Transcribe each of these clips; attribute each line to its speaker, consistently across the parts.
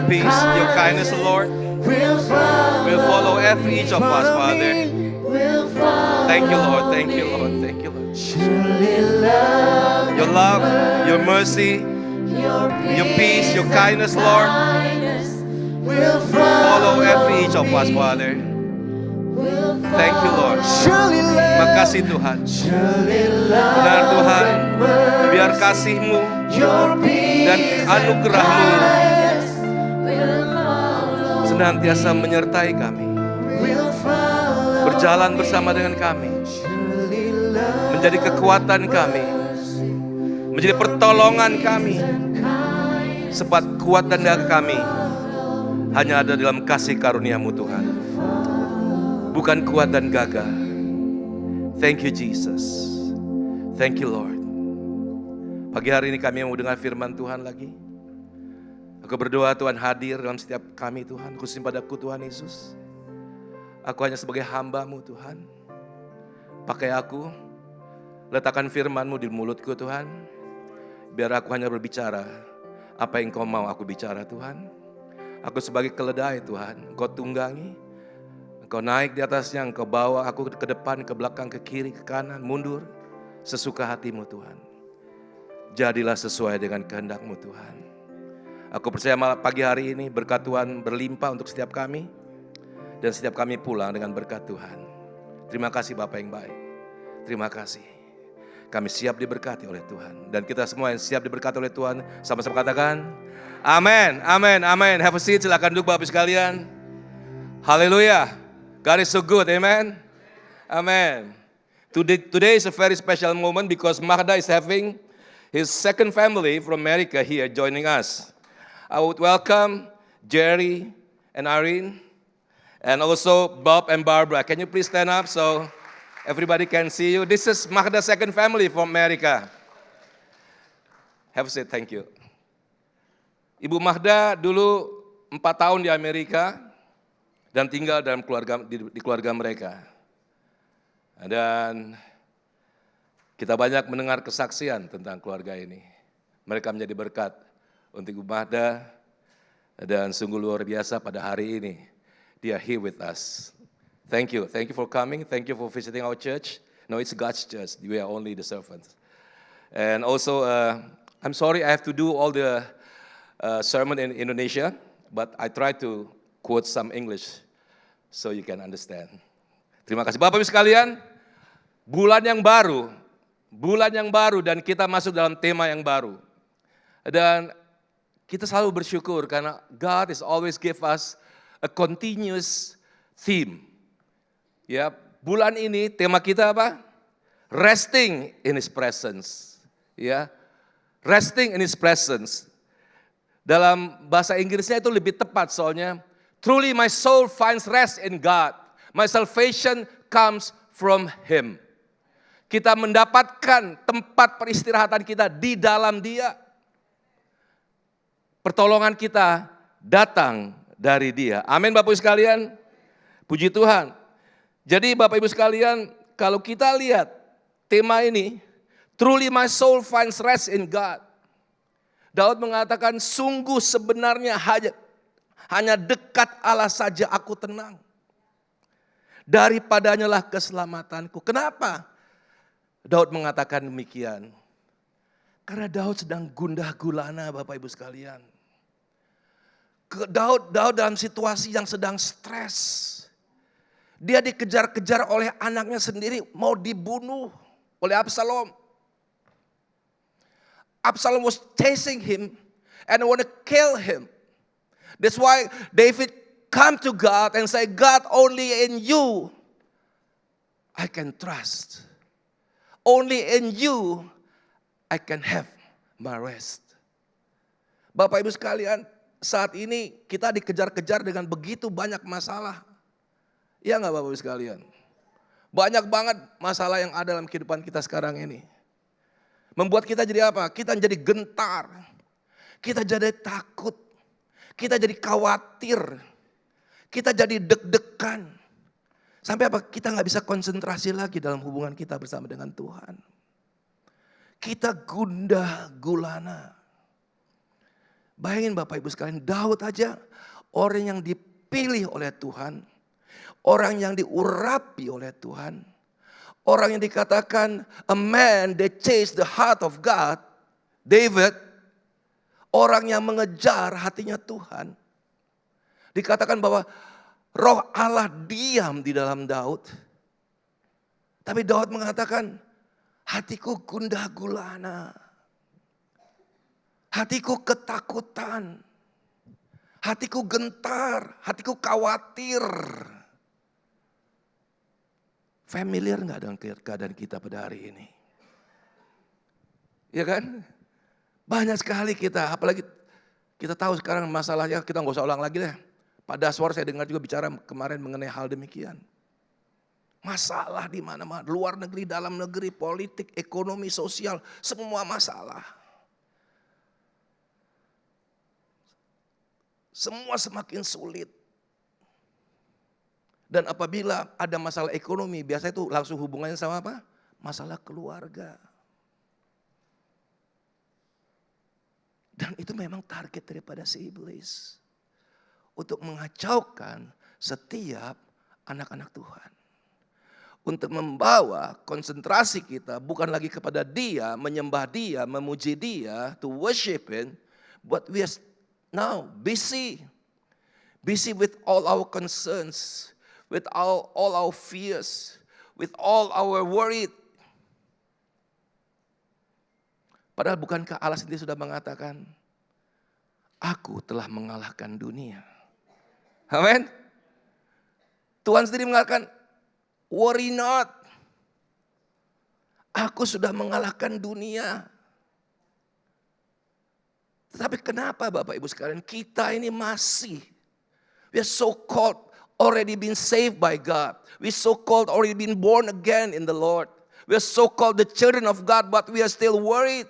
Speaker 1: peace, your kindness, Lord, will follow every each of us, Father. Thank you, Lord. Thank you, Lord. Thank you, Lord. Your love, your mercy, your peace, your kindness, Lord, will follow every each of us, Father. Thank you, Lord. Makasih Tuhan. Benar Tuhan, biar kasih-Mu dan anugerah-Mu senantiasa menyertai kami, berjalan bersama dengan kami, menjadi kekuatan kami, menjadi pertolongan kami. Sebab kuat dan dagang kami hanya ada dalam kasih karunia-Mu Tuhan, bukan kuat dan gagah. Thank you Jesus. Thank you Lord. Pagi hari ini kami mau dengar firman Tuhan lagi. Aku berdoa Tuhan hadir dalam setiap kami Tuhan, khususnya padaku Tuhan Yesus. Aku hanya sebagai hamba-Mu Tuhan. Pakai aku, letakkan firman-Mu di mulutku Tuhan. Biar aku hanya berbicara apa yang Kau mau aku bicara Tuhan. Aku sebagai keledai Tuhan, Engkau tunggangi. Engkau naik di atasnya, Engkau bawa aku ke depan, ke belakang, ke kiri, ke kanan, mundur. Sesuka hati-Mu Tuhan. Jadilah sesuai dengan kehendak-Mu Tuhan. Aku percaya pagi hari ini berkat Tuhan berlimpah untuk setiap kami. Dan setiap kami pulang dengan berkat Tuhan. Terima kasih Bapa yang baik. Terima kasih. Kami siap diberkati oleh Tuhan. Dan kita semua yang siap diberkati oleh Tuhan, sama-sama katakan, amin, amin, amin. Have a seat, silakan duduk Bapak sekalian. Haleluya. God is so good, amen. Amen. Today is a very special moment because Magda is having his second family from America here joining us. I would welcome Jerry and Irene and also Bob and Barbara. Can you please stand up so everybody can see you? This is Magda's second family from America. Have a seat, thank you. Ibu Magda dulu 4 tahun di Amerika dan tinggal dalam di keluarga mereka. Dan kita banyak mendengar kesaksian tentang keluarga ini. Mereka menjadi berkat untuk Ibu Magda dan sungguh luar biasa pada hari ini. They are here with us. Thank you for coming. Thank you for visiting our church. No, it's God's church. We are only the servants. And also, I'm sorry I have to do all the sermon in Indonesia, but I try to quote some English so you can understand. Terima kasih Bapak Ibu sekalian. Bulan yang baru dan kita masuk dalam tema yang baru. Dan kita selalu bersyukur karena God is always give us a continuous theme. Ya, bulan ini tema kita apa? Resting in His presence. Ya, resting in His presence. Dalam bahasa Inggrisnya itu lebih tepat soalnya, truly my soul finds rest in God. My salvation comes from Him. Kita mendapatkan tempat peristirahatan kita di dalam Dia. Pertolongan kita datang dari Dia. Amin Bapak Ibu sekalian. Puji Tuhan. Jadi Bapak Ibu sekalian, kalau kita lihat tema ini, truly my soul finds rest in God. Daud mengatakan, sungguh sebenarnya hanya dekat Allah saja aku tenang. Daripadanya lah keselamatanku. Kenapa Daud mengatakan demikian? Karena Daud sedang gundah gulana Bapak Ibu sekalian. Daud dalam situasi yang sedang stres. Dia dikejar-kejar oleh anaknya sendiri, mau dibunuh oleh Absalom. Absalom was chasing him and want to kill him. That's why David come to God and say, God, only in you I can trust. Only in you I can have my rest. Bapak Ibu sekalian, saat ini kita dikejar-kejar dengan begitu banyak masalah. Iya enggak Bapak Ibu sekalian? Banyak banget masalah yang ada dalam kehidupan kita sekarang ini. Membuat kita jadi apa? Kita jadi gentar. Kita jadi takut. Kita jadi khawatir. Kita jadi deg-degan. Sampai apa? Kita gak bisa konsentrasi lagi dalam hubungan kita bersama dengan Tuhan. Kita gundah gulana. Bayangin Bapak Ibu sekalian, Daud aja orang yang dipilih oleh Tuhan, orang yang diurapi oleh Tuhan, orang yang dikatakan a man that chased the heart of God, David, orang yang mengejar hatinya Tuhan. Dikatakan bahwa roh Allah diam di dalam Daud. Tapi Daud mengatakan, hatiku gundah gulana. Hatiku ketakutan. Hatiku gentar. Hatiku khawatir. Familiar gak dengan keadaan kita pada hari ini? Ya kan? Banyak sekali kita, apalagi kita tahu sekarang masalahnya, kita gak usah ulang lagi deh. Pak Daswar saya dengar juga bicara kemarin mengenai hal demikian. Masalah di mana-mana, luar negeri, dalam negeri, politik, ekonomi, sosial, semua masalah. Semua semakin sulit. Dan apabila ada masalah ekonomi, biasanya itu langsung hubungannya sama apa? Masalah keluarga. Dan itu memang target daripada si iblis. Untuk mengacaukan setiap anak-anak Tuhan. Untuk membawa konsentrasi kita bukan lagi kepada Dia, menyembah Dia, memuji Dia, to worship Him. But we are now busy with all our concerns, with all our fears, with all our worry. Padahal bukankah Allah sendiri sudah mengatakan, aku telah mengalahkan dunia. Amin. Tuhan sendiri mengatakan, worry not. Aku sudah mengalahkan dunia. Tetapi kenapa Bapak Ibu sekalian kita ini masih, we are so called already been saved by God. We so called already been born again in the Lord. We are so called the children of God, but we are still worried.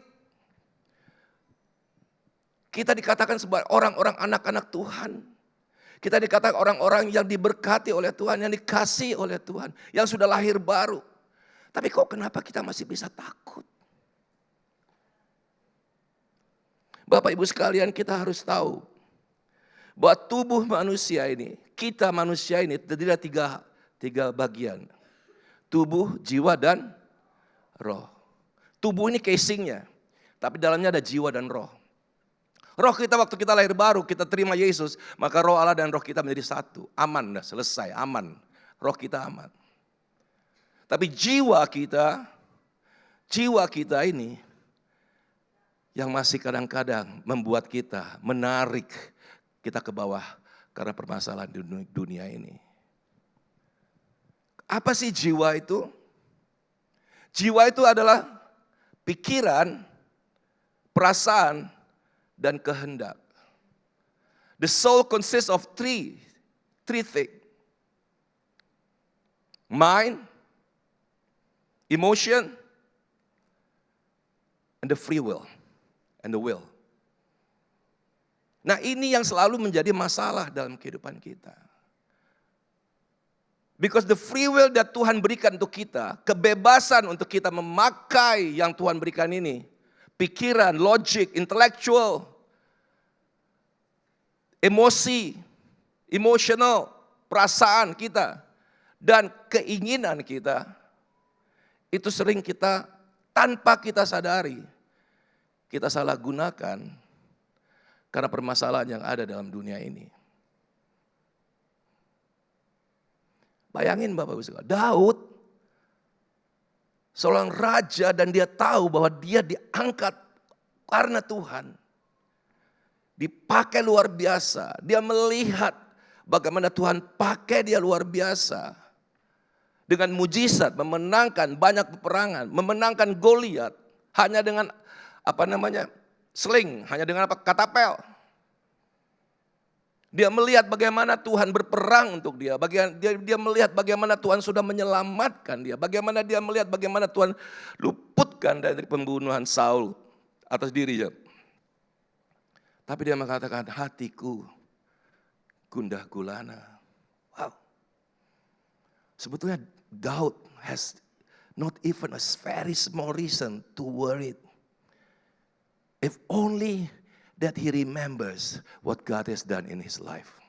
Speaker 1: Kita dikatakan sebagai orang-orang anak-anak Tuhan. Kita dikatakan orang-orang yang diberkati oleh Tuhan, yang dikasihi oleh Tuhan, yang sudah lahir baru. Tapi kok kenapa kita masih bisa takut? Bapak Ibu sekalian, kita harus tahu bahwa tubuh manusia ini, kita manusia ini terdiri dari tiga bagian. Tubuh, jiwa, dan roh. Tubuh ini casingnya, tapi dalamnya ada jiwa dan roh. Roh kita waktu kita lahir baru, kita terima Yesus, maka roh Allah dan roh kita menjadi satu. Aman, dah selesai, aman. Roh kita aman. Tapi jiwa kita ini yang masih kadang-kadang membuat kita menarik kita ke bawah karena permasalahan di dunia ini. Apa sih jiwa itu? Jiwa itu adalah pikiran, perasaan, dan kehendak. The soul consists of three things. Mind, emotion, and the free will. And the will. Nah, ini yang selalu menjadi masalah dalam kehidupan kita. Because the free will that Tuhan berikan untuk kita, kebebasan untuk kita memakai yang Tuhan berikan ini, pikiran, logik, intelektual, emosi, emotional, perasaan kita, dan keinginan kita, itu sering kita tanpa kita sadari, kita salah gunakan karena permasalahan yang ada dalam dunia ini. Bayangin Bapak Ibu sekalian, Daud seorang raja dan dia tahu bahwa dia diangkat karena Tuhan. Dipakai luar biasa. Dia melihat bagaimana Tuhan pakai dia luar biasa. Dengan mujizat memenangkan banyak peperangan, memenangkan Goliat hanya dengan sling, hanya dengan katapel. Dia melihat bagaimana Tuhan berperang untuk dia. Dia melihat bagaimana Tuhan sudah menyelamatkan dia. Bagaimana dia melihat bagaimana Tuhan luputkan dari pembunuhan Saul atas dirinya. Tapi dia mengatakan hatiku gundah gulana. Wow. Sebetulnya Daud has not even a very small reason to worry. If only that he remembers what God has done in his life.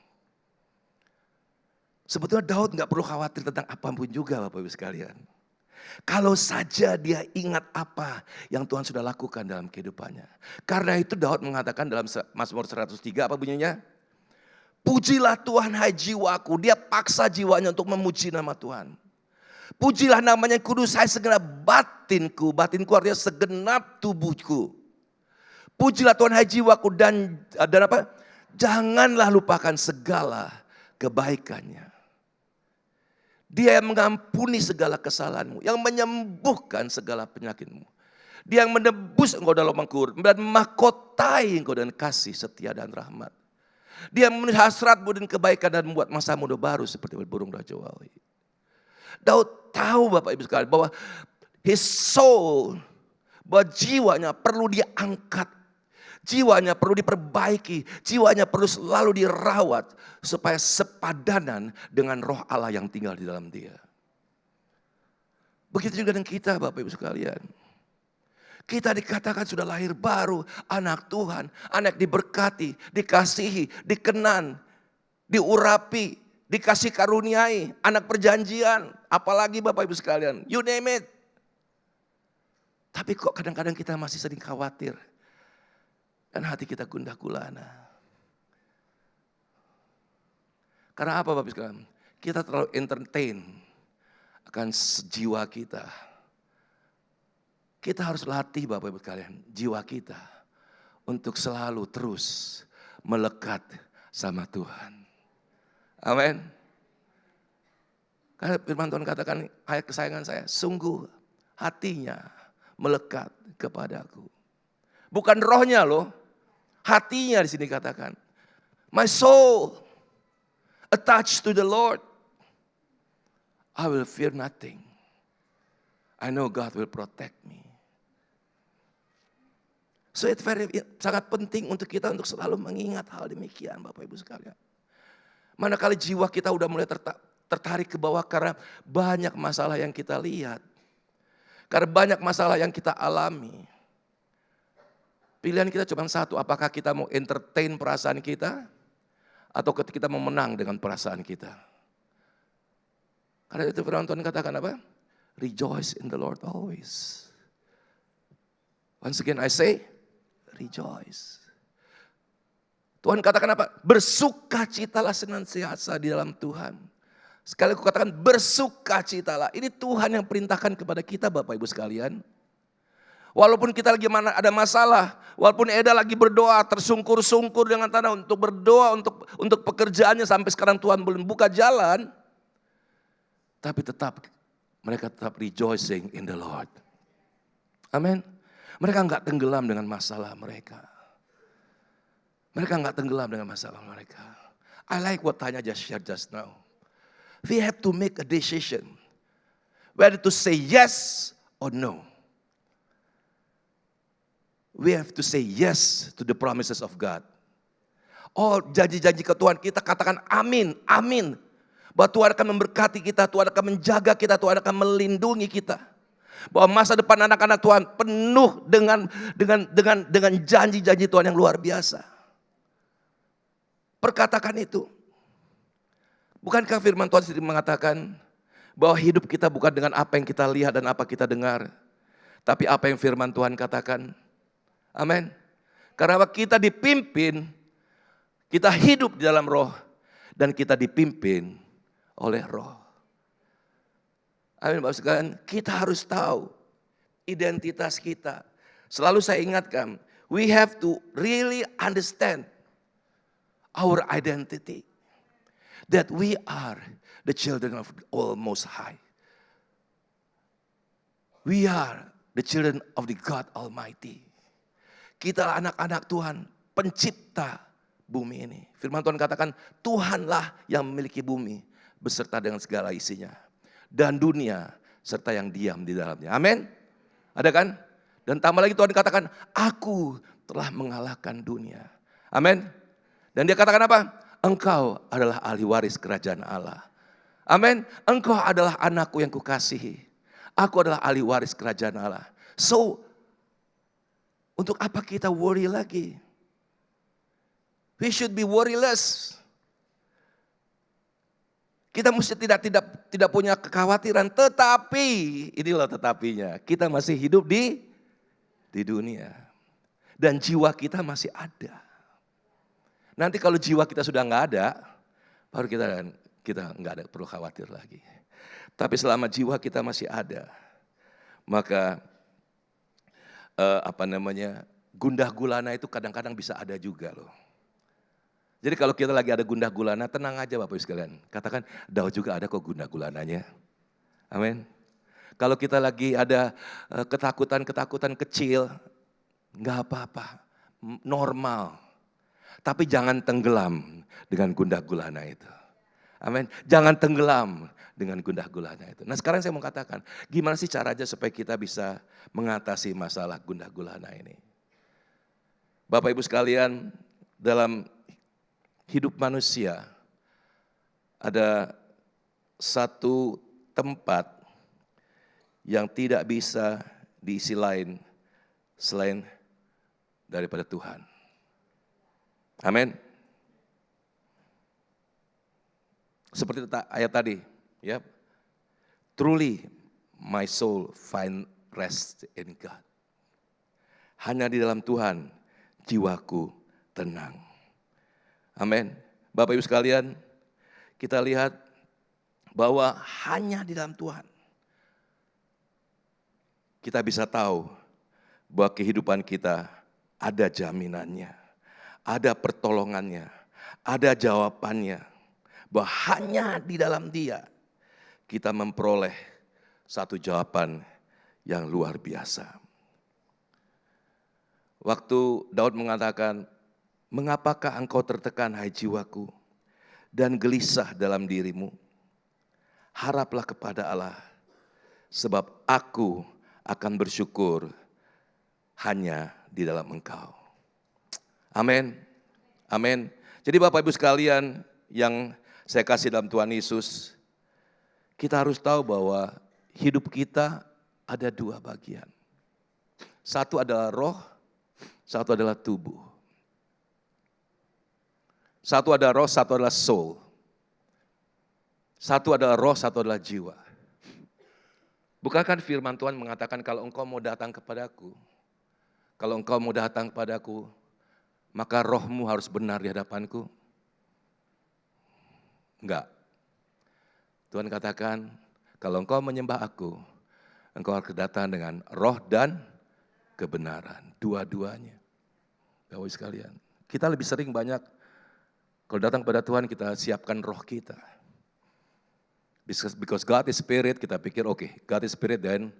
Speaker 1: Sebetulnya Daud gak perlu khawatir tentang apapun juga Bapak Ibu sekalian. Kalau saja dia ingat apa yang Tuhan sudah lakukan dalam kehidupannya. Karena itu Daud mengatakan dalam Mazmur 103 apa bunyinya? Pujilah Tuhan hai jiwaku. Dia paksa jiwanya untuk memuji nama Tuhan. Pujilah namanya yang kudus hai segenap batinku. Batinku artinya segenap tubuhku. Pujilah Tuhan hai jiwaku dan apa? Janganlah lupakan segala kebaikannya. Dia yang mengampuni segala kesalahanmu, yang menyembuhkan segala penyakitmu. Dia yang menebus engkau dalam angkur dan mahkotai engkau dengan kasih, setia dan rahmat. Dia yang memenuhi hasratmu dan kebaikan dan membuat masa muda baru seperti burung rajawawi. Daud tahu Bapak Ibu sekalian bahwa his soul, bahwa jiwanya perlu diangkat. Jiwanya perlu diperbaiki, jiwanya perlu selalu dirawat supaya sepadanan dengan roh Allah yang tinggal di dalam dia. Begitu juga dengan kita Bapak Ibu sekalian. Kita dikatakan sudah lahir baru, anak Tuhan, anak diberkati, dikasihi, dikenan, diurapi, dikasih karuniai, anak perjanjian, apalagi Bapak Ibu sekalian, you name it. Tapi kok kadang-kadang kita masih sering khawatir. Dan hati kita gundah gulana. Karena apa Bapak Ibu sekalian? Kita terlalu entertain akan jiwa kita. Kita harus latih Bapak Ibu sekalian jiwa kita untuk selalu terus melekat sama Tuhan. Amin. Karena firman Tuhan katakan ayat kesayangan saya, sungguh hatinya melekat kepadaku. Bukan rohnya loh. Hatinya di sini katakan. My soul attached to the Lord. I will fear nothing. I know God will protect me. So it's sangat penting untuk kita untuk selalu mengingat hal demikian Bapak Ibu sekalian. Manakala jiwa kita udah mulai tertarik ke bawah karena banyak masalah yang kita lihat. Karena banyak masalah yang kita alami. Pilihan kita cuma satu, apakah kita mau entertain perasaan kita atau kita mau menang dengan perasaan kita. Karena itu firman Tuhan katakan apa? Rejoice in the Lord always. Once again I say, rejoice. Tuhan katakan apa? Bersukacitalah senantiasa di dalam Tuhan. Sekali aku katakan bersukacitalah. Ini Tuhan yang perintahkan kepada kita Bapak Ibu sekalian. Walaupun kita lagi ada masalah, walaupun Eda lagi berdoa, tersungkur-sungkur dengan tanah untuk berdoa untuk pekerjaannya sampai sekarang Tuhan belum buka jalan, tapi mereka tetap rejoicing in the Lord. Amin. Mereka enggak tenggelam dengan masalah mereka. Mereka enggak tenggelam dengan masalah mereka. I like what Tanya just shared just now. We have to make a decision whether to say yes or no. We have to say yes to the promises of God. Oh, janji-janji ke Tuhan kita katakan amin, amin. Bahwa Tuhan akan memberkati kita, Tuhan akan menjaga kita, Tuhan akan melindungi kita. Bahwa masa depan anak-anak Tuhan penuh dengan janji-janji Tuhan yang luar biasa. Perkatakan itu. Bukankah firman Tuhan sendiri mengatakan bahwa hidup kita bukan dengan apa yang kita lihat dan apa kita dengar, tapi apa yang firman Tuhan katakan. Amin. Karena kita dipimpin, kita hidup di dalam roh, dan kita dipimpin oleh roh. Amin Bapak sekalian, kita harus tahu identitas kita. Selalu saya ingatkan, we have to really understand our identity. That we are the children of the Most High. We are the children of the God Almighty. Kita anak-anak Tuhan, pencipta bumi ini. Firman Tuhan katakan, Tuhanlah yang memiliki bumi beserta dengan segala isinya. Dan dunia serta yang diam di dalamnya. Amin. Ada kan? Dan tambah lagi Tuhan katakan, aku telah mengalahkan dunia. Amin. Dan dia katakan apa? Engkau adalah ahli waris kerajaan Allah. Amin. Engkau adalah anakku yang kukasihi. Aku adalah ahli waris kerajaan Allah. So, untuk apa kita worry lagi? We should be worryless. Kita mesti tidak punya kekhawatiran, tetapi inilah tetapinya. Kita masih hidup di dunia. Dan jiwa kita masih ada. Nanti kalau jiwa kita sudah nggak ada, baru kita nggak ada perlu khawatir lagi. Tapi selama jiwa kita masih ada, maka gundah gulana itu kadang-kadang bisa ada juga loh. Jadi kalau kita lagi ada gundah gulana, tenang aja Bapak Ibu sekalian. Katakan, Daud juga ada kok gundah gulananya. Amin. Kalau kita lagi ada ketakutan kecil, nggak apa-apa, normal. Tapi jangan tenggelam dengan gundah gulana itu. Amin. Jangan tenggelam dengan gundah gulana itu. Nah sekarang saya mau katakan, gimana sih caranya supaya kita bisa mengatasi masalah gundah gulana ini. Bapak Ibu sekalian, dalam hidup manusia ada satu tempat yang tidak bisa diisi lain selain daripada Tuhan. Amin. Seperti ayat tadi, ya. Truly my soul find rest in God. Hanya di dalam Tuhan jiwaku tenang. Amin. Bapak Ibu sekalian, kita lihat bahwa hanya di dalam Tuhan kita bisa tahu bahwa kehidupan kita ada jaminannya, ada pertolongannya, ada jawabannya. Bahwa hanya di dalam Dia kita memperoleh satu jawaban yang luar biasa. Waktu Daud mengatakan, mengapakah engkau tertekan hai jiwaku dan gelisah dalam dirimu? Haraplah kepada Allah, sebab aku akan bersyukur hanya di dalam Engkau. Amin. Amin. Jadi Bapak Ibu sekalian yang saya kasih dalam Tuhan Yesus, kita harus tahu bahwa hidup kita ada dua bagian. Satu adalah roh, satu adalah tubuh. Satu adalah roh, satu adalah soul. Satu adalah roh, satu adalah jiwa. Bukankah firman Tuhan mengatakan kalau engkau mau datang kepadaku, maka rohmu harus benar di hadapanku? Enggak. Tuhan katakan, kalau engkau menyembah aku, engkau harus datang dengan roh dan kebenaran. Dua-duanya. Bapak sekalian, kita lebih sering banyak, kalau datang pada Tuhan kita siapkan roh kita. Because God is spirit, kita pikir okay, God is spirit, then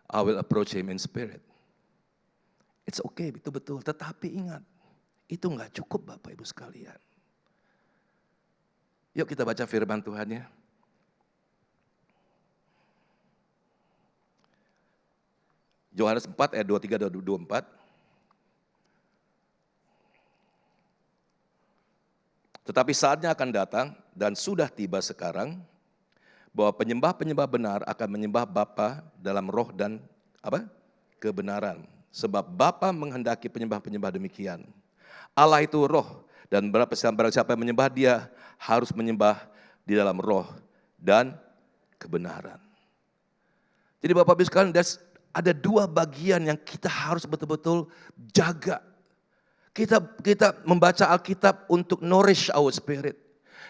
Speaker 1: I will approach Him in spirit. It's okay, itu betul. Tetapi ingat, itu enggak cukup Bapak Ibu sekalian. Yuk kita baca firman Tuhan ya. Yohanes 4 ayat 23 dan 24. Tetapi saatnya akan datang dan sudah tiba sekarang bahwa penyembah-penyembah benar akan menyembah Bapa dalam roh dan kebenaran. Sebab Bapa menghendaki penyembah-penyembah demikian. Allah itu roh dan barang siapa yang menyembah Dia harus menyembah di dalam roh dan kebenaran. Jadi Bapak Ibu sekalian, ada dua bagian yang kita harus betul-betul jaga. Kita membaca Alkitab untuk nourish our spirit.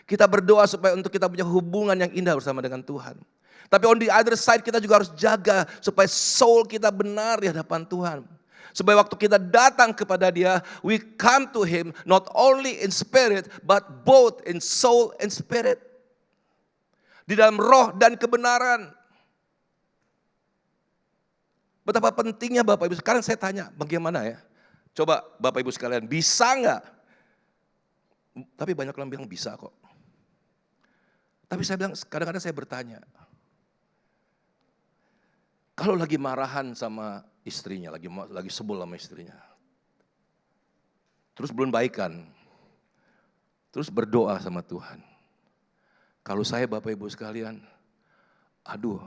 Speaker 1: Kita berdoa supaya untuk kita punya hubungan yang indah bersama dengan Tuhan. Tapi on the other side kita juga harus jaga supaya soul kita benar di hadapan Tuhan. Supaya waktu kita datang kepada Dia, we come to Him not only in spirit, but both in soul and spirit. Di dalam roh dan kebenaran. Betapa pentingnya Bapak Ibu. Sekarang saya tanya, bagaimana ya? Coba Bapak Ibu sekalian, bisa nggak? Tapi banyak orang bilang bisa kok. Tapi saya bilang, kadang-kadang saya bertanya. Kalau lagi marahan sama istrinya, lagi sebel sama istrinya. Terus belum baikan. Terus berdoa sama Tuhan. Kalau saya Bapak Ibu sekalian, aduh,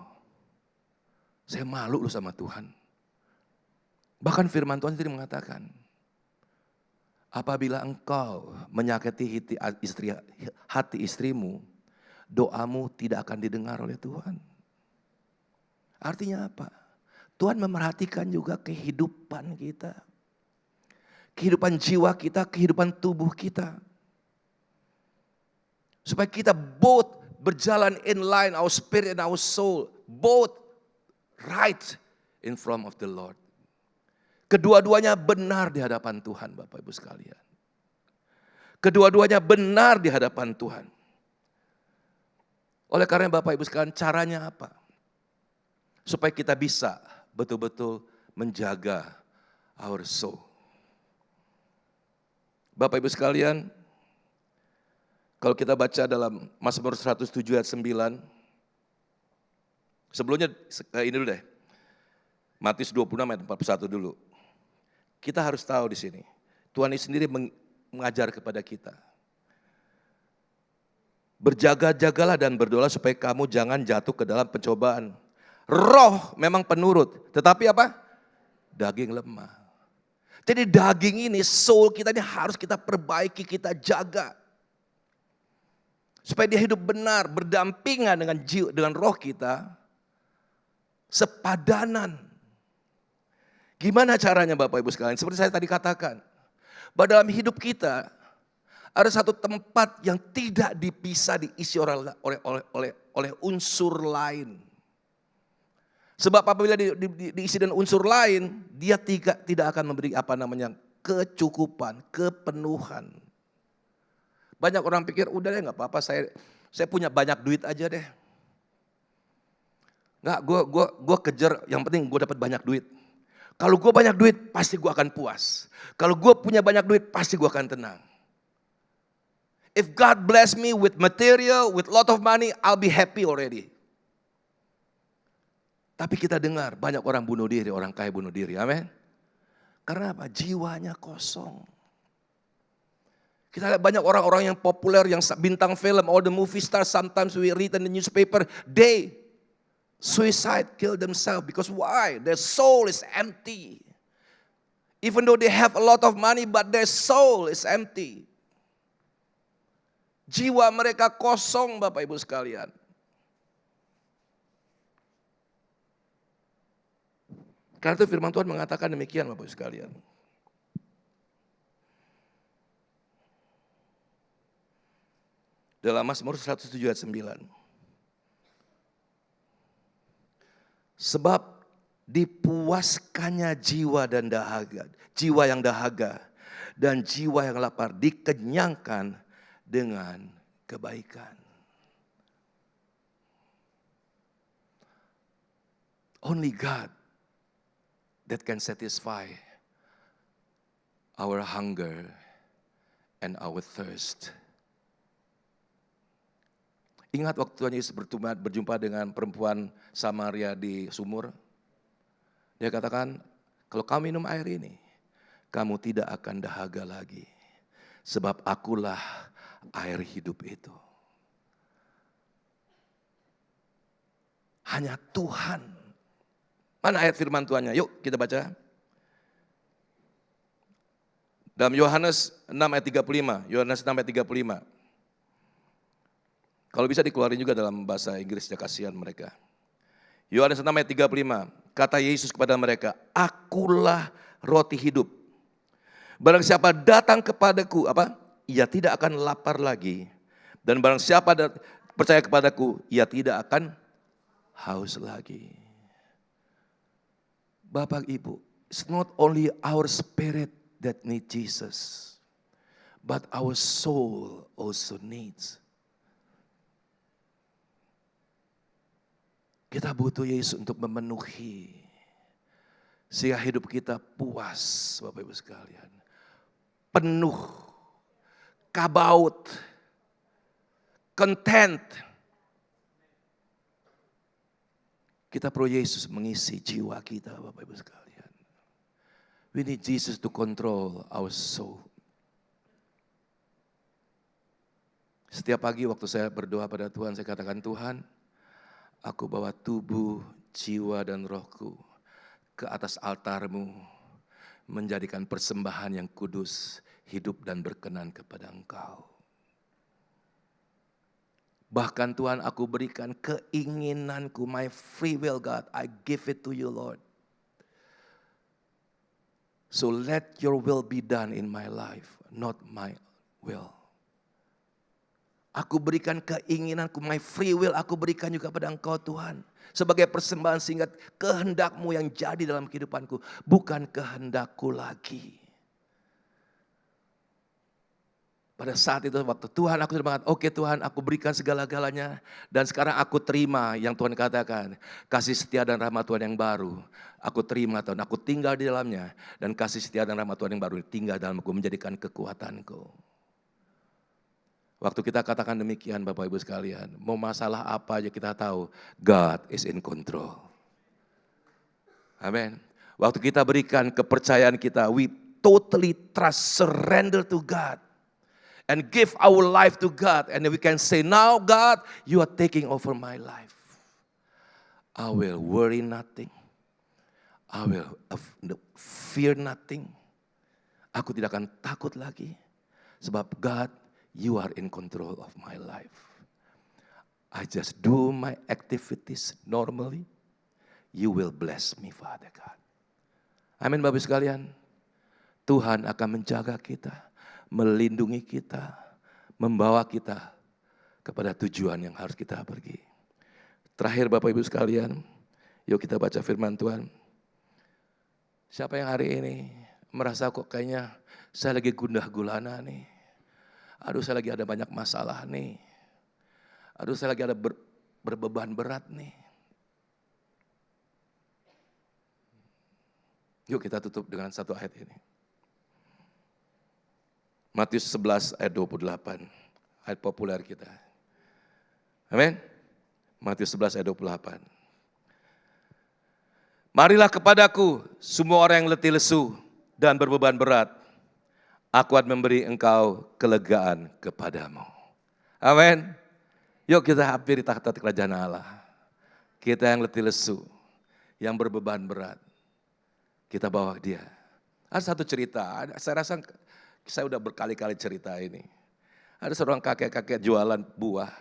Speaker 1: saya malu loh sama Tuhan. Bahkan firman Tuhan sendiri mengatakan, Apabila engkau menyakiti hati istrimu, doamu tidak akan didengar oleh Tuhan. Artinya apa? Tuhan memerhatikan juga kehidupan kita. Kehidupan jiwa kita, kehidupan tubuh kita. Supaya kita both berjalan in line, our spirit and our soul, both right in front of the Lord. Kedua-duanya benar di hadapan Tuhan, Bapak Ibu sekalian. Kedua-duanya benar di hadapan Tuhan. Oleh karena Bapak Ibu sekalian, caranya apa? Supaya kita bisa betul-betul menjaga our soul. Bapak Ibu sekalian, kalau kita baca dalam Mazmur 107 ayat 9, sebelumnya ini dulu deh, Matius 26 ayat 41 dulu. Kita harus tahu di sini, Tuhan ini sendiri mengajar kepada kita. Berjaga-jagalah dan berdoa supaya kamu jangan jatuh ke dalam pencobaan. Roh memang penurut, tetapi apa? Daging lemah. Jadi daging ini, soul kita ini harus kita perbaiki, kita jaga. Supaya dia hidup benar, berdampingan dengan jiwa, dengan roh kita. Sepadanan. Gimana caranya Bapak Ibu sekalian? Seperti saya tadi katakan, bahwa dalam hidup kita ada satu tempat yang tidak bisa diisi oleh unsur lain. Sebab apabila diisi dengan unsur lain, dia tidak akan memberi kecukupan, kepenuhan. Banyak orang pikir, udah deh nggak apa-apa, saya punya banyak duit aja deh. Nggak, gue kejar, yang penting gue dapat banyak duit. Kalau gue banyak duit, pasti gue akan puas. Kalau gue punya banyak duit, pasti gue akan tenang. If God bless me with material, with lot of money, I'll be happy already. Tapi kita dengar banyak orang bunuh diri, orang kaya bunuh diri, amin. Karena apa? Jiwanya kosong. Kita lihat banyak orang-orang yang populer, yang bintang film, all the movie stars, sometimes we read in the newspaper, they suicide, kill themselves. Because why? Their soul is empty. Even though they have a lot of money, but their soul is empty. Jiwa mereka kosong, Bapak Ibu sekalian. Karena itu firman Tuhan mengatakan demikian, Bapak Ibu sekalian. Dalam Mazmur 107 ayat 9. Sebab dipuaskannya jiwa dan dahaga, jiwa yang dahaga dan jiwa yang lapar dikenyangkan dengan kebaikan. Only God that can satisfy our hunger and our thirst. Ingat waktu Tuhan Yesus berjumpa dengan perempuan Samaria di sumur. Dia katakan, kalau kamu minum air ini, kamu tidak akan dahaga lagi. Sebab akulah air hidup itu. Hanya Tuhan. Mana ayat firman Tuhannya? Yuk kita baca. Dalam Yohanes 6 ayat 35. Yohanes 6 ayat 35. Kalau bisa dikeluarin juga dalam bahasa Inggris, ya kasihan mereka. Yohanes 6 ayat 35, kata Yesus kepada mereka, akulah roti hidup. Barang siapa datang kepadaku, ia tidak akan lapar lagi. Dan barang siapa percaya kepadaku, ia tidak akan haus lagi. Bapak Ibu, it's not only our spirit that need Jesus, but our soul also needs. Kita butuh Yesus untuk memenuhi, sehingga hidup kita puas, Bapak Ibu sekalian. Penuh, kabaut, content. Kita perlu Yesus mengisi jiwa kita, Bapak Ibu sekalian. We need Jesus to control our soul. Setiap pagi waktu saya berdoa pada Tuhan, saya katakan, Tuhan, aku bawa tubuh, jiwa, dan rohku ke atas altar-Mu. menjadikan persembahan yang kudus, hidup dan berkenan kepada Engkau. Bahkan Tuhan, aku berikan keinginanku, my free will God, I give it to you Lord. So let your will be done in my life, not my will. Aku berikan keinginanku, my free will aku berikan juga pada Engkau Tuhan. Sebagai persembahan sehingga kehendak-Mu yang jadi dalam kehidupanku, bukan kehendakku lagi. Pada saat itu waktu Tuhan aku sudah mengatakan, oke Tuhan aku berikan segala-galanya. Dan sekarang aku terima yang Tuhan katakan. Kasih setia dan rahmat Tuhan yang baru. Aku terima Tuhan, aku tinggal di dalamnya. Dan kasih setia dan rahmat Tuhan yang baru tinggal dalam aku, menjadikan kekuatanku. Waktu kita katakan demikian Bapak Ibu sekalian. Mau masalah apa aja kita tahu, God is in control. Amin. Waktu kita berikan kepercayaan kita, we totally trust, surrender to God. And give our life to God. And we can say, now God, you are taking over my life. I will worry nothing. I will fear nothing. Aku tidak akan takut lagi. Sebab God, you are in control of my life. I just do my activities normally. You will bless me, Father God. Amin Bapak sekalian. Tuhan akan menjaga kita. Melindungi kita, membawa kita kepada tujuan yang harus kita pergi. Terakhir Bapak Ibu sekalian, yuk kita baca firman Tuhan. Siapa yang hari ini merasa kok kayaknya saya lagi gundah gulana nih. Aduh saya lagi ada banyak masalah nih. Aduh saya lagi ada berbeban berat nih. Yuk kita tutup dengan satu ayat ini. Matius 11 ayat 28, ayat populer kita. Amin. Matius 11 ayat 28. Marilah kepadaku semua orang yang letih lesu dan berbeban berat. Aku akan memberi engkau kelegaan kepadamu. Amin. Yuk kita hampiri takhta kerajaan Allah. Kita yang letih lesu, yang berbeban berat. Kita bawa dia. Ada satu cerita, saya rasa saya udah berkali-kali cerita ini. Ada seorang kakek-kakek jualan buah.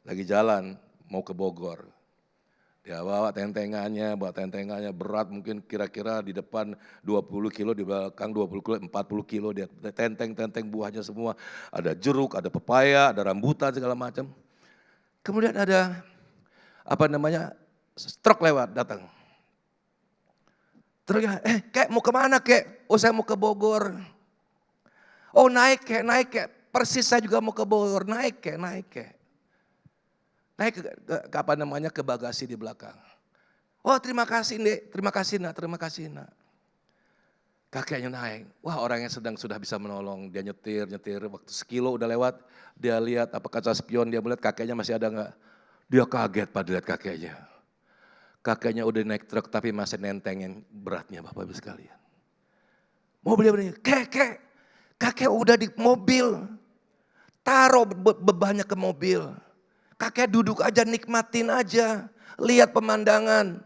Speaker 1: Lagi jalan mau ke Bogor. Dia bawa tentengannya berat mungkin kira-kira di depan 20 kilo, di belakang 20 kilo, 40 kilo. Dia tenteng buahnya semua. Ada jeruk, ada pepaya, ada rambutan segala macam. Kemudian ada truk lewat datang. Truknya, kek mau kemana kek? Oh saya mau ke Bogor. Oh naik kek, persis saya juga mau ke Bogor, naik kek. Naik ke bagasi di belakang. Oh terima kasih Dek, terima kasih nak. Kakeknya naik, wah orangnya sudah bisa menolong, dia nyetir, waktu sekilo udah lewat, dia lihat apa kaca spion, dia melihat kakeknya masih ada enggak. Dia kaget pada lihat kakeknya. Kakeknya udah naik truk tapi masih nentengin beratnya Bapak Ibu sekalian. Mobilnya kakek udah di mobil, taruh bebannya ke mobil. Kakek duduk aja, nikmatin aja, lihat pemandangan.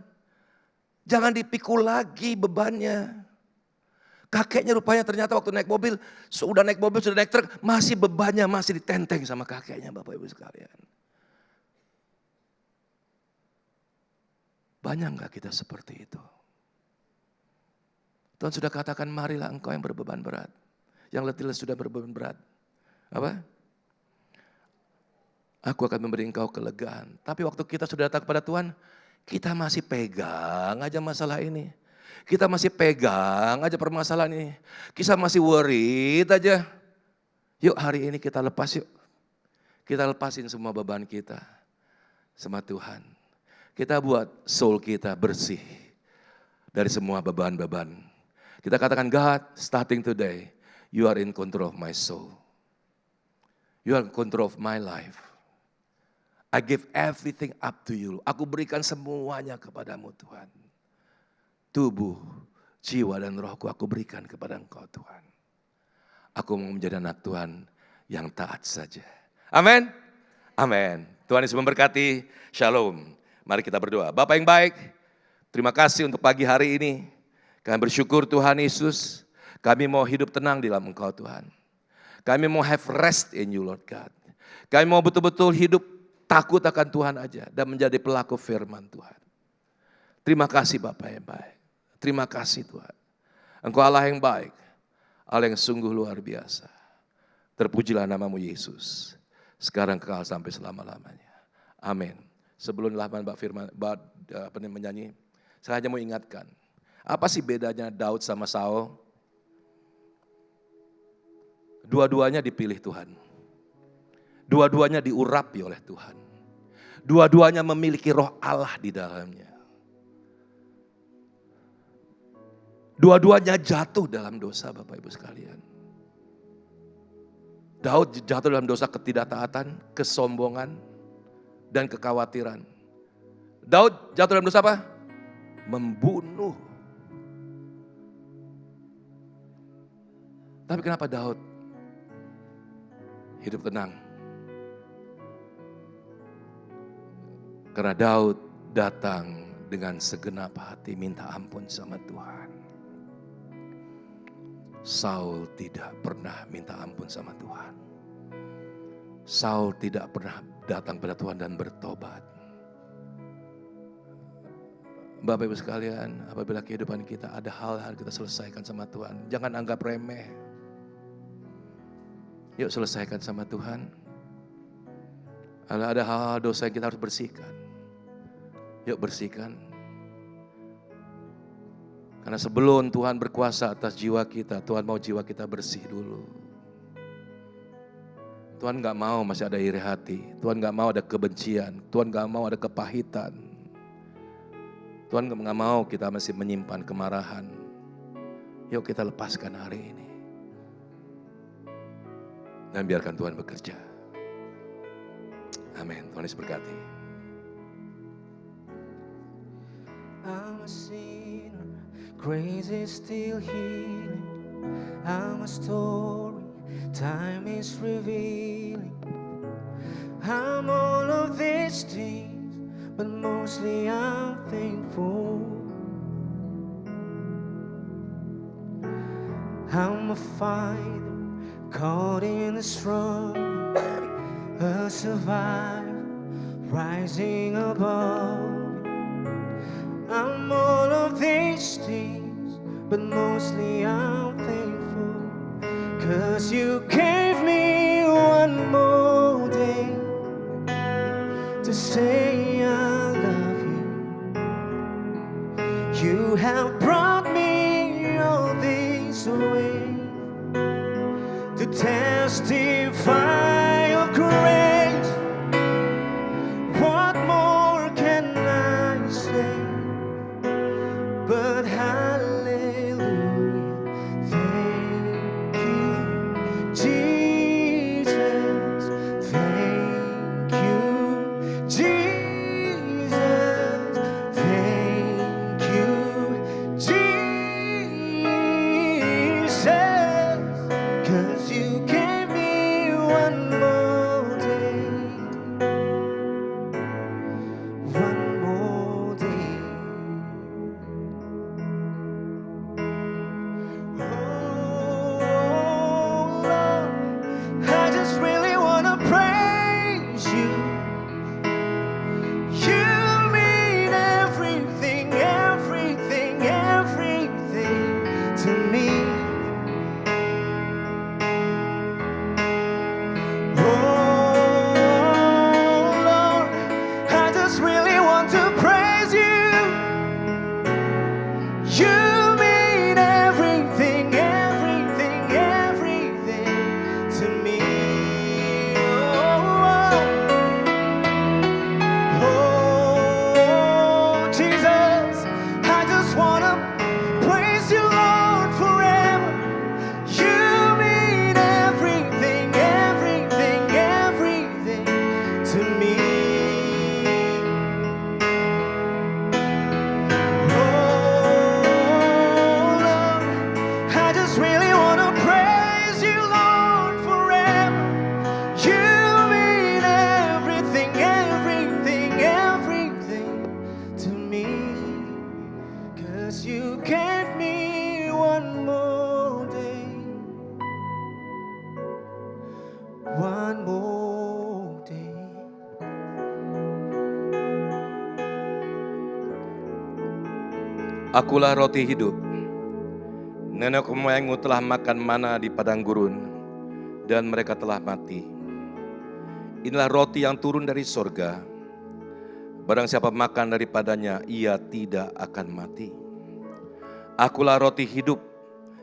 Speaker 1: Jangan dipikul lagi bebannya. Kakeknya rupanya ternyata waktu naik mobil, sudah naik truk, masih bebannya masih ditenteng sama kakeknya Bapak Ibu sekalian. Banyak gak kita seperti itu? Tuhan sudah katakan marilah engkau yang berbeban berat. Yang letih lesu sudah berbeban berat. Apa? Aku akan memberi engkau kelegaan. Tapi waktu kita sudah datang kepada Tuhan, kita masih pegang aja masalah ini. Kita masih pegang aja permasalahan ini. Kita masih worried aja. Yuk hari ini kita lepas yuk. Kita lepasin semua beban kita sama Tuhan. Kita buat soul kita bersih dari semua beban-beban. Kita katakan God, starting today, you are in control of my soul. You are in control of my life. I give everything up to you. Aku berikan semuanya kepadamu Tuhan. Tubuh, jiwa dan rohku aku berikan kepada engkau Tuhan. Aku mau menjadi anak Tuhan yang taat saja. Amin. Amin. Tuhan Yesus memberkati. Shalom. Mari kita berdoa. Bapa yang baik, terima kasih untuk pagi hari ini. Kami bersyukur Tuhan Yesus, kami mau hidup tenang di dalam Engkau Tuhan. Kami mau have rest in you Lord God. Kami mau betul-betul hidup takut akan Tuhan aja dan menjadi pelaku firman Tuhan. Terima kasih Bapa yang baik. Terima kasih Tuhan. Engkau Allah yang baik, Allah yang sungguh luar biasa. Terpujilah namamu Yesus, sekarang kekal sampai selama-lamanya. Amin. Sebelum Mbak Firman menyanyi, saya hanya mau ingatkan, apa sih bedanya Daud sama Saul? Dua-duanya dipilih Tuhan. Dua-duanya diurapi oleh Tuhan. Dua-duanya memiliki roh Allah di dalamnya. Dua-duanya jatuh dalam dosa Bapak Ibu sekalian. Daud jatuh dalam dosa ketidaktaatan, kesombongan, dan kekhawatiran. Daud jatuh dalam dosa apa? Membunuh. Tapi kenapa Daud hidup tenang? Karena Daud datang dengan segenap hati minta ampun sama Tuhan. Saul tidak pernah minta ampun sama Tuhan. Saul tidak pernah datang pada Tuhan dan bertobat. Bapak Ibu sekalian, apabila kehidupan kita ada hal-hal kita selesaikan sama Tuhan, jangan anggap remeh. Yuk selesaikan sama Tuhan. Ada hal-hal dosa yang kita harus bersihkan. Yuk bersihkan. Karena sebelum Tuhan berkuasa atas jiwa kita, Tuhan mau jiwa kita bersih dulu. Tuhan gak mau masih ada iri hati. Tuhan gak mau ada kebencian. Tuhan gak mau ada kepahitan. Tuhan gak mau kita masih menyimpan kemarahan. Yuk kita lepaskan hari ini. Dan biarkan Tuhan bekerja. Amin. Tuhan Yesus berkati.
Speaker 2: I'm a sinner, grace is still healing. I'm a story, time is revealing. I'm all of these things, but mostly I'm thankful. I'm a fighter, caught in the struggle, a survivor, rising above. I'm all of these things, but mostly I'm thankful. 'Cause you gave me one more day to say I love you. You have brought me all this way to testify of grace. What more can I say? But hallelujah, thank you, Jesus, thank you, Jesus, thank you, Jesus, 'cause you gave me one more day, one more day. Oh Lord, I just really wanna praise you. You mean everything, everything, everything to me. one more day.
Speaker 1: Akulah roti hidup. Nenek moyangmu telah makan mana di padang gurun, dan mereka telah mati. Inilah roti yang turun dari sorga. Barang siapa makan daripadanya, ia tidak akan mati. Akulah roti hidup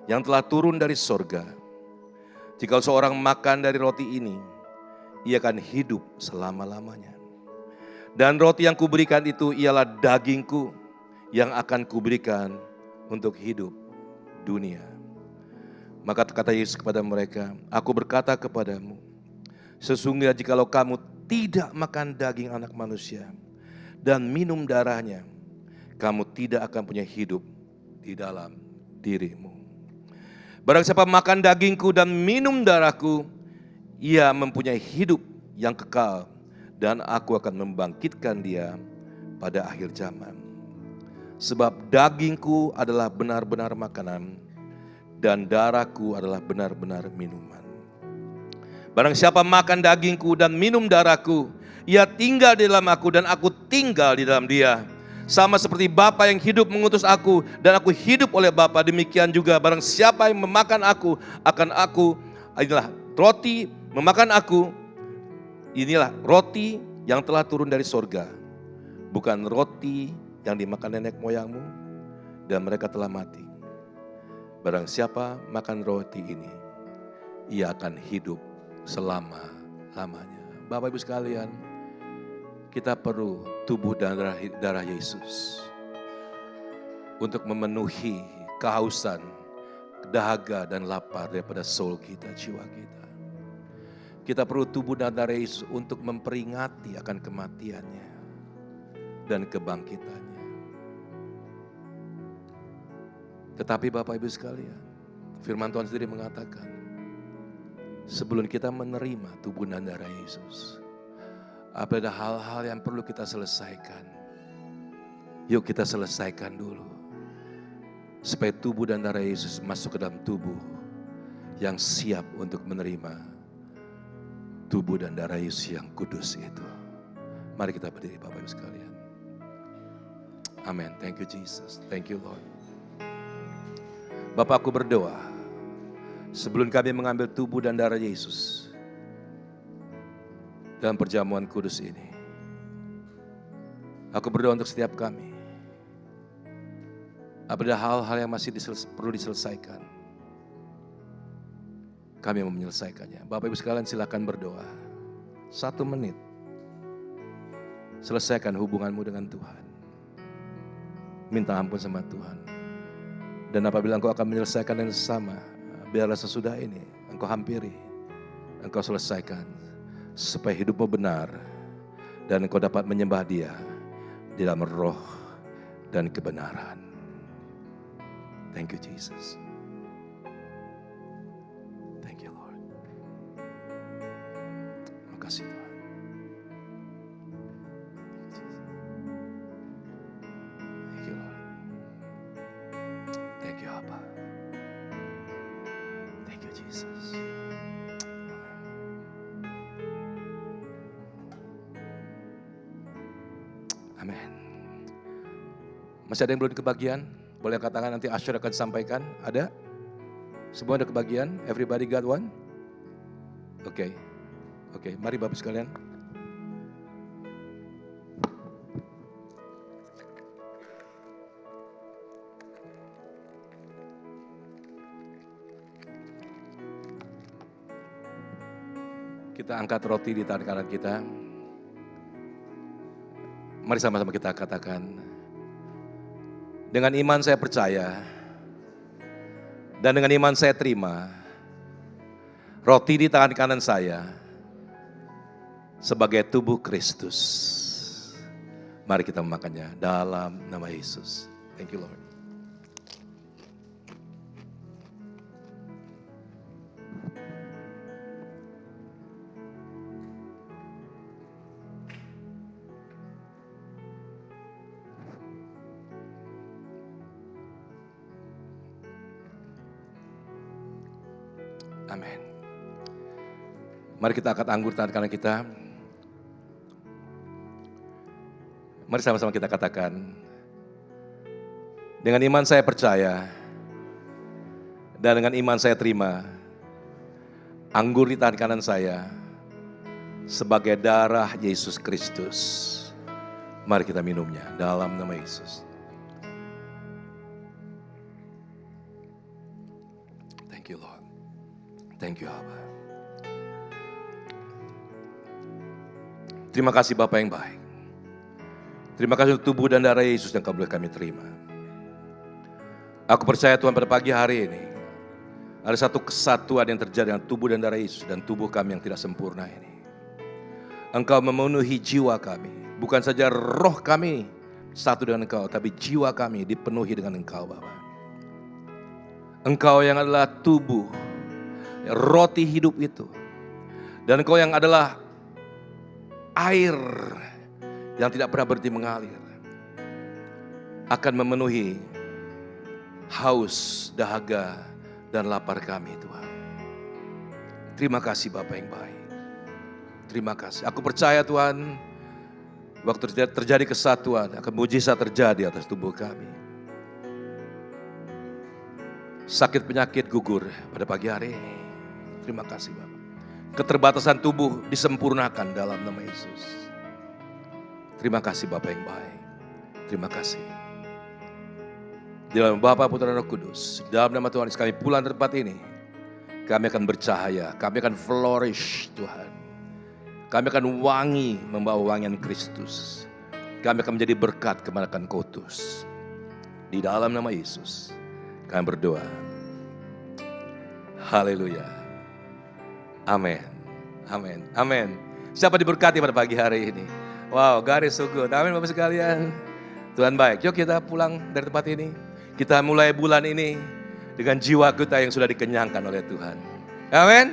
Speaker 1: yang telah turun dari sorga. Jika seorang makan dari roti ini, ia akan hidup selama-lamanya. Dan roti yang kuberikan itu ialah dagingku yang akan kuberikan untuk hidup dunia. Maka kata Yesus kepada mereka, aku berkata kepadamu, sesungguhnya jikalau kamu tidak makan daging anak manusia dan minum darahnya, kamu tidak akan punya hidup di dalam dirimu. Barang siapa makan dagingku dan minum darahku, ia mempunyai hidup yang kekal, dan aku akan membangkitkan dia pada akhir zaman. Sebab dagingku adalah benar-benar makanan, dan darahku adalah benar-benar minuman. Barang siapa makan dagingku dan minum darahku, ia tinggal di dalam aku dan aku tinggal di dalam dia. Sama seperti Bapa yang hidup mengutus aku dan aku hidup oleh Bapa, demikian juga barang siapa yang memakan aku, akan aku, inilah roti memakan aku, inilah roti yang telah turun dari sorga. Bukan roti yang dimakan nenek moyangmu dan mereka telah mati. Barang siapa makan roti ini, ia akan hidup selama-lamanya. Bapak Ibu sekalian, kita perlu tubuh dan darah Yesus untuk memenuhi kehausan, dahaga dan lapar daripada soul kita, jiwa kita. Kita perlu tubuh dan darah Yesus untuk memperingati akan kematiannya dan kebangkitannya. Tetapi Bapak Ibu sekalian, firman Tuhan sendiri mengatakan, sebelum kita menerima tubuh dan darah Yesus, ada hal-hal yang perlu kita selesaikan. Yuk kita selesaikan dulu, supaya tubuh dan darah Yesus masuk ke dalam tubuh yang siap untuk menerima tubuh dan darah Yesus yang kudus itu. Mari kita berdiri Bapak Ibu sekalian. Amin. Thank you Jesus. Thank you Lord. Bapak, aku berdoa sebelum kami mengambil tubuh dan darah Yesus dalam perjamuan kudus ini. Aku berdoa untuk setiap kami. Ada hal-hal yang masih perlu diselesaikan. Kami mau menyelesaikannya. Bapak Ibu sekalian silakan berdoa. 1 menit. Selesaikan hubunganmu dengan Tuhan. Minta ampun sama Tuhan. Dan apabila engkau akan menyelesaikan yang sama, biarlah sesudah ini engkau hampiri, engkau selesaikan, supaya hidupmu benar dan engkau dapat menyembah Dia di dalam roh dan kebenaran. Thank you Jesus. Thank you Lord. Makasih Tuhan. Thank you Lord. Thank you Abba. Thank you Jesus. Amin. Masih ada yang belum kebagian? Boleh katakan nanti Asher akan sampaikan. Ada? Semua ada kebagian? Everybody got one? Oke. Mari Bapak sekalian. Kita angkat roti di tangan kanan kita. Mari sama-sama kita katakan, dengan iman saya percaya, dan dengan iman saya terima, roti di tangan kanan saya sebagai tubuh Kristus. Mari kita memakannya dalam nama Yesus. Thank you Lord. Amin. Mari kita angkat anggur tangan kanan kita. Mari sama-sama kita katakan, dengan iman saya percaya, dan dengan iman saya terima, anggur di tangan kanan saya sebagai darah Yesus Kristus. Mari kita minumnya dalam nama Yesus. Thank you Lord. Thank you Abba. Terima kasih Bapa yang baik. Terima kasih untuk tubuh dan darah Yesus yang boleh kami terima. Aku percaya Tuhan pada pagi hari ini ada satu kesatuan yang terjadi dengan tubuh dan darah Yesus dan tubuh kami yang tidak sempurna ini. Engkau memenuhi jiwa kami, bukan saja roh kami satu dengan Engkau, tapi jiwa kami dipenuhi dengan Engkau Bapa. Engkau yang adalah tubuh, roti hidup itu, dan Engkau yang adalah air yang tidak pernah berhenti mengalir, akan memenuhi haus, dahaga, dan lapar kami Tuhan. Terima kasih Bapa yang baik. Terima kasih. Aku percaya Tuhan, waktu terjadi kesatuan, akan mujizat terjadi atas tubuh kami. Sakit penyakit gugur pada pagi hari ini. Terima kasih Bapa. Keterbatasan tubuh disempurnakan dalam nama Yesus. Terima kasih Bapa yang baik. Terima kasih. Di dalam Bapa, Putra, dan Roh Kudus, dalam nama Tuhan Yesus kami pulang dari tempat ini. Kami akan bercahaya, kami akan flourish Tuhan. Kami akan wangi membawa wangian Kristus. Kami akan menjadi berkat kepada Kau utus. Di dalam nama Yesus kami berdoa. Haleluya. Amin. Amin. Amin. Siapa diberkati pada pagi hari ini? Wow, God is so good. Amin Bapak sekalian. Tuhan baik. Yuk kita pulang dari tempat ini. Kita mulai bulan ini dengan jiwa kita yang sudah dikenyangkan oleh Tuhan. Amin.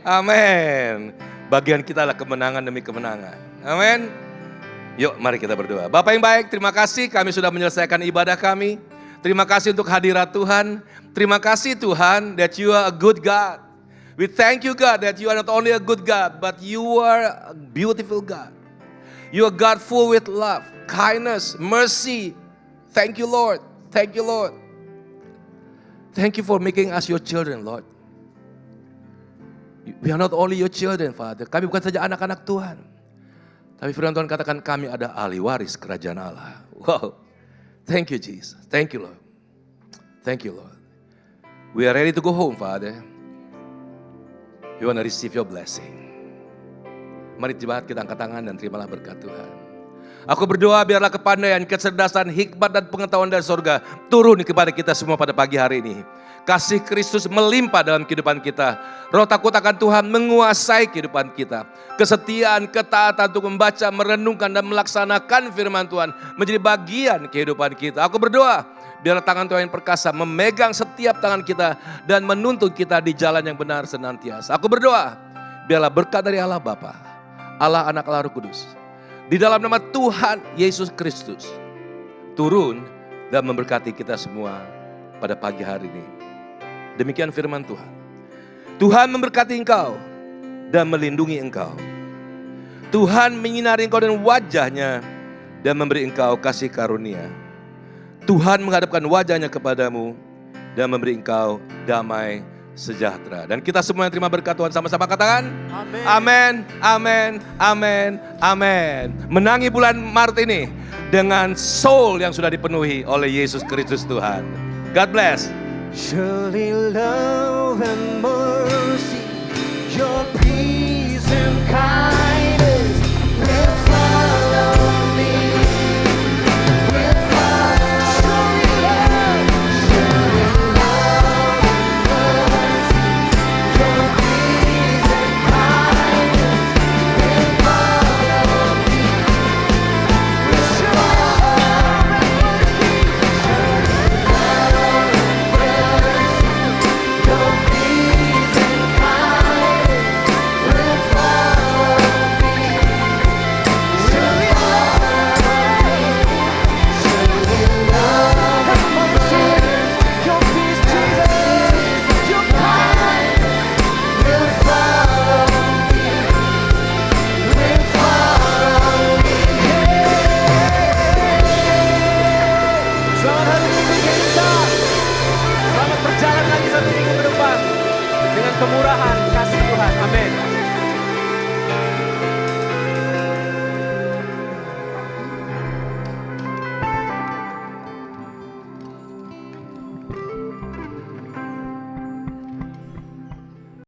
Speaker 1: Amin. Bagian kita adalah kemenangan demi kemenangan. Amin. Yuk mari kita berdoa. Bapak yang baik, terima kasih kami sudah menyelesaikan ibadah kami. Terima kasih untuk hadirat Tuhan. Terima kasih Tuhan that you are a good God. We thank you God that you are not only a good God, but you are a beautiful God. You are God full with love, kindness, mercy. Thank you Lord. Thank you Lord. Thank you for making us your children Lord. We are not only your children Father. Kami bukan saja anak-anak Tuhan. Tapi firman Tuhan katakan kami ada ahli waris kerajaan Allah. Wow. Thank you Jesus. Thank you Lord. Thank you Lord. We are ready to go home Father. We want to receive your blessing. Mari jemaat kita angkat tangan dan terimalah berkat Tuhan. Aku berdoa biarlah kepandaian, kecerdasan, hikmat dan pengetahuan dari surga turun kepada kita semua pada pagi hari ini. Kasih Kristus melimpah dalam kehidupan kita. Roh takut akan Tuhan menguasai kehidupan kita. Kesetiaan, ketaatan untuk membaca, merenungkan dan melaksanakan firman Tuhan menjadi bagian kehidupan kita. Aku berdoa biarlah tangan Tuhan yang perkasa memegang setiap tangan kita dan menuntun kita di jalan yang benar senantiasa. Aku berdoa biarlah berkat dari Allah Bapa, Allah Anak, Allah Roh Kudus, di dalam nama Tuhan Yesus Kristus turun dan memberkati kita semua pada pagi hari ini. Demikian firman Tuhan. Tuhan memberkati engkau dan melindungi engkau. Tuhan menyinari engkau dengan wajahnya dan memberi engkau kasih karunia. Tuhan menghadapkan wajahnya kepadamu dan memberi engkau damai sejahtera. Dan kita semua yang terima berkat Tuhan sama-sama katakan amin, amin, amin, amin. Menangi bulan Maret ini dengan soul yang sudah dipenuhi oleh Yesus Kristus Tuhan. God bless.
Speaker 2: Surely love and mercy, your peace and kindness.